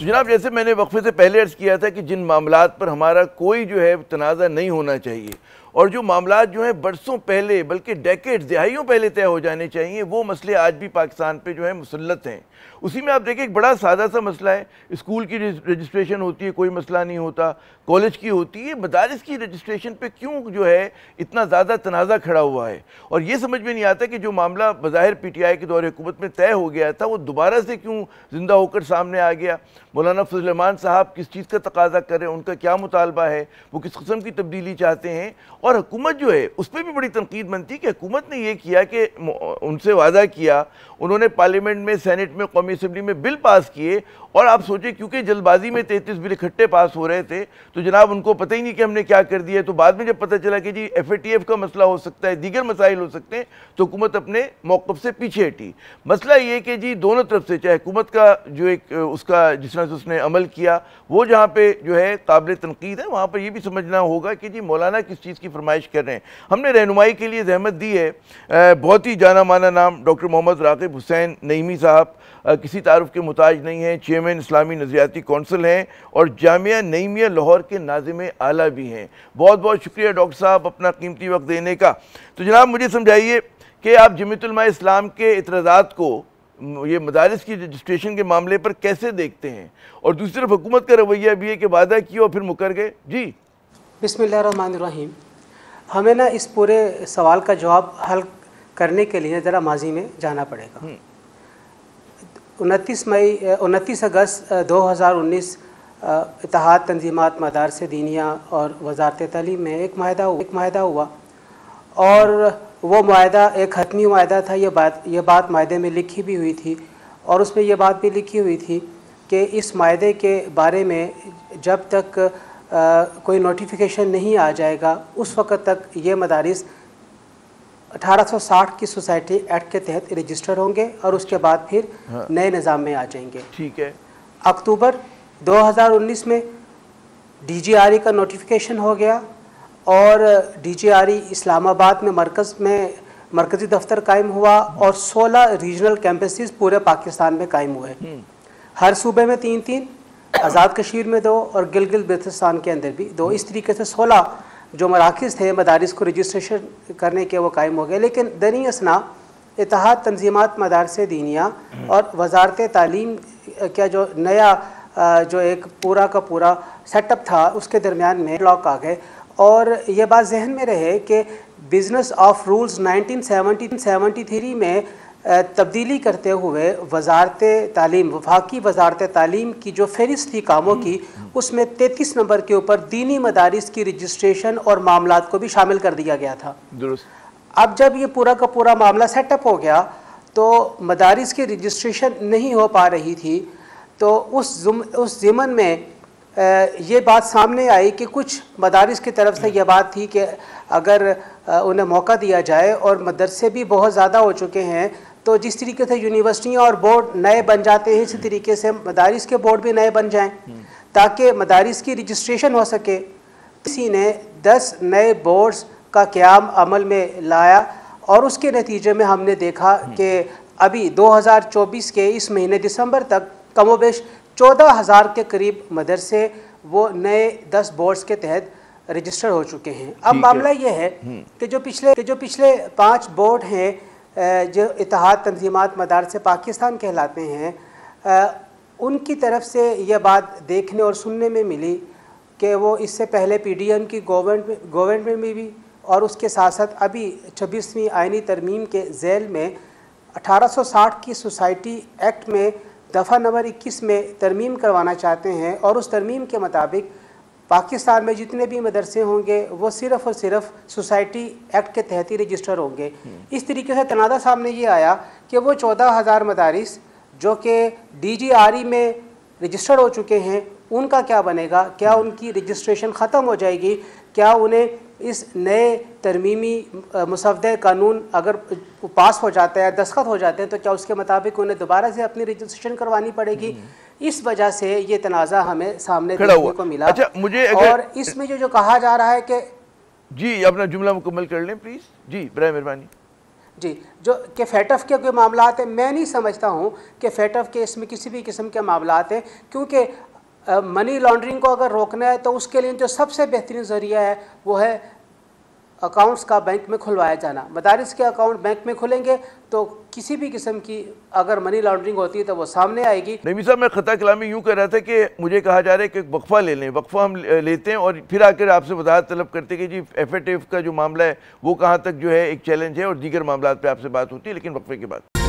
तो जनाब, जैसे मैंने वक्फे से पहले अर्ज़ किया था कि जिन मामलात पर हमारा कोई जो है तनाज़ा नहीं होना चाहिए और जो मामलात जो है बरसों पहले बल्कि डेकेड्स दहाइयों पहले तय हो जाने चाहिए, वो मसले आज भी पाकिस्तान पे जो है मुसल्लत हैं। उसी में आप देखिए एक बड़ा सादा सा मसला है, स्कूल की रजिस्ट्रेशन होती है, कोई मसला नहीं होता, कॉलेज की होती है, मदारिस की रजिस्ट्रेशन पे क्यों जो है इतना ज़्यादा तनाज़ा खड़ा हुआ है। और ये समझ में नहीं आता कि जो मामला बज़ाहिर PTI के दौर हुकूमत में तय हो गया था वो दोबारा से क्यों ज़िंदा होकर सामने आ गया। मौलाना फजल रहमान साहब किस चीज़ का तकाजा कर रहे हैं, उनका क्या मुतालबा है, वो किस किस्म की तब्दीली चाहते हैं। और हुकूमत जो है उस पर भी बड़ी तनकीद बनती है कि हुकूमत ने यह किया कि उनसे वादा किया, उन्होंने पार्लियामेंट में, सेनेट में, कौमी असम्बली में बिल पास किए और आप सोचें क्योंकि जल्दबाजी में 33 बिल इकट्ठे पास हो रहे थे तो जनाब उनको पता ही नहीं कि हमने क्या कर दिया। तो बाद में जब पता चला कि जी FATF का मसला हो सकता है, दीगर मसाइल हो सकते हैं, तो हुकूमत अपने मौक़िफ़ से पीछे हटी। मसला ये कि जी दोनों तरफ से, चाहे हुकूमत का जो एक उसका जिस तरह से उसने अमल किया वो जहाँ पे जो है काबिल तनकीद है, वहाँ पर यह भी समझना होगा कि जी मौलाना किस चीज़ की फरमाइश कर रहे हैं। हमने रहनुमाई के लिए जहमत दी है, बहुत ही जाना माना नाम डॉक्टर मोहम्मद राग़िब हुसैन नईमी साहब किसी तारुफ के मुताज नहीं हैं, चेयरमैन इस्लामी नज़रियाती कौंसिल हैं और जामिया नईमिया लाहौर के नाज़िम आला भी हैं। बहुत बहुत शुक्रिया डॉक्टर साहब अपना कीमती वक्त देने का। तो जनाब मुझे समझाइए कि आप जमीयत उलमा इस्लाम के इतराज़ात को ये मदारिस की रजिस्ट्रेशन के मामले पर कैसे देखते हैं, और दूसरी तरफ हुकूमत का रवैया भी है कि वादा किया और फिर मुकर गए। जी बिस्मिल्लाहिर्रहमानिर्रहीम। हमें ना इस पूरे सवाल का जवाब हल करने के लिए ज़रा माजी में जाना पड़ेगा। 29 अगस्त 2019 इत्तेहाद तंजीमात मदारिस दीनिया और वज़ारत तालीम में एक माहिदा हुआ और वो माहिदा एक हतमी माहिदा था। ये बात माहिदे में लिखी भी हुई थी और उसमें यह बात भी लिखी हुई थी कि इस माहिदे के बारे में जब तक कोई नोटिफिकेशन नहीं आ जाएगा उस वक़्त तक ये मदारिस 1860 की सोसाइटी एक्ट के तहत रजिस्टर होंगे और उसके बाद फिर नए निज़ाम में आ जाएंगे। ठीक है। अक्टूबर 2019 में DGRE का नोटिफिकेशन हो गया और DGRE इस्लामाबाद में मरकज़ी दफ्तर कायम हुआ और 16 रीजनल कैंपसेस पूरे पाकिस्तान में कायम हुए। हर सूबे में 3-3, आज़ाद कश्मीर में 2 और गिलगित बल्तिस्तान के अंदर भी 2। इस तरीके से 16 जो मराकज़ थे मदारिस को रजिस्ट्रेशन करने के वो कायम हो गए। लेकिन दरमियान असना इत्तेहाद तंजीमात मदारिस दीनिया और वज़ारत तालीम का जो नया जो एक पूरा का पूरा सेटअप था उसके दरमियान में ब्लॉक आ गए। और ये बात जहन में रहे कि बिज़नेस ऑफ रूल्स 1973 में तब्दीली करते हुए वज़ारत तालीम, वफाकी वज़ारत तालीम की जो फहरिस्त थी कामों की, उसमें 33 नंबर के ऊपर दीनी मदारिस की रजिस्ट्रेशन और मामलात को भी शामिल कर दिया गया था। अब जब ये पूरा का पूरा मामला सेटअप हो गया तो मदारिस की रजिस्ट्रेशन नहीं हो पा रही थी, तो उस ज़िमन में ये बात सामने आई कि कुछ मदारिस की तरफ से यह बात थी कि अगर उन्हें मौका दिया जाए, और मदरसे भी बहुत ज़्यादा हो चुके हैं, तो जिस तरीके से यूनिवर्सिटियाँ और बोर्ड नए बन जाते हैं इसी तरीके से मदारिस के बोर्ड भी नए बन जाएं ताकि मदारिस की रजिस्ट्रेशन हो सके। किसी ने 10 नए बोर्ड्स का क़याम अमल में लाया और उसके नतीजे में हमने देखा कि अभी 2024 के इस महीने दिसंबर तक कमोबेश 14,000 के करीब मदरसे वो नए 10 बोर्ड्स के तहत रजिस्टर हो चुके हैं। अब मामला ये है कि जो पिछले 5 बोर्ड हैं जो इत्तेहाद तंजीमात मदारिस पाकिस्तान कहलाते हैं, उनकी तरफ से यह बात देखने और सुनने में मिली कि वो इससे पहले PDM की गवर्नमेंट में भी और उसके साथ साथ अभी 26वीं आइनी तरमीम के झेल में 1860 की सोसाइटी एक्ट में दफ़ा नंबर 21 में तरमीम करवाना चाहते हैं और उस तरमीम के मुताबिक पाकिस्तान में जितने भी मदरसे होंगे वो सिर्फ़ और सिर्फ सोसाइटी एक्ट के तहत ही रजिस्टर होंगे। इस तरीके से तनाज़ा सामने ये आया कि वो 14,000 मदारिस जो कि DGRE में रजिस्टर हो चुके हैं उनका क्या बनेगा? क्या उनकी रजिस्ट्रेशन ख़त्म हो जाएगी? क्या उन्हें इस नए तरमीमी मुसव्वदे कानून अगर पास हो जाता है, दस्तखत हो जाते हैं, तो क्या उसके मुताबिक उन्हें दोबारा से अपनी रजिस्ट्रेशन करवानी पड़ेगी? इस वजह से ये तनाज़ा हमें सामने देखने को मिला। अच्छा, मुझे और इसमें जो कहा जा रहा है कि जी अपना जुमला मुकम्मल कर लें प्लीज़। जी बराए मेहरबानी। जी, जो कि FATF के कोई मामलात हैं, मैं नहीं समझता हूँ कि FATF के इसमें किसी भी किस्म के मामलात हैं, क्योंकि मनी लॉन्ड्रिंग को अगर रोकना है तो उसके लिए जो सबसे बेहतरीन ज़रिया है वो है अकाउंट्स का बैंक में खुलवाया जाना। मदारिस के अकाउंट बैंक में खुलेंगे तो किसी भी किस्म की अगर मनी लॉन्ड्रिंग होती है तो वो सामने आएगी। नईमी साहब, मैं ख़ता कलामी यूँ कर रहा था कि मुझे कहा जा रहा है कि वक्फ़ा ले लें, वक्फ़ा हम लेते हैं और फिर आकर आपसे वजाहत तलब करते कि जी FATF का जो मामला है वो कहाँ तक जो है एक चैलेंज है और दीगर मामला पर आपसे बात होती है, लेकिन वक्फ़े के बाद।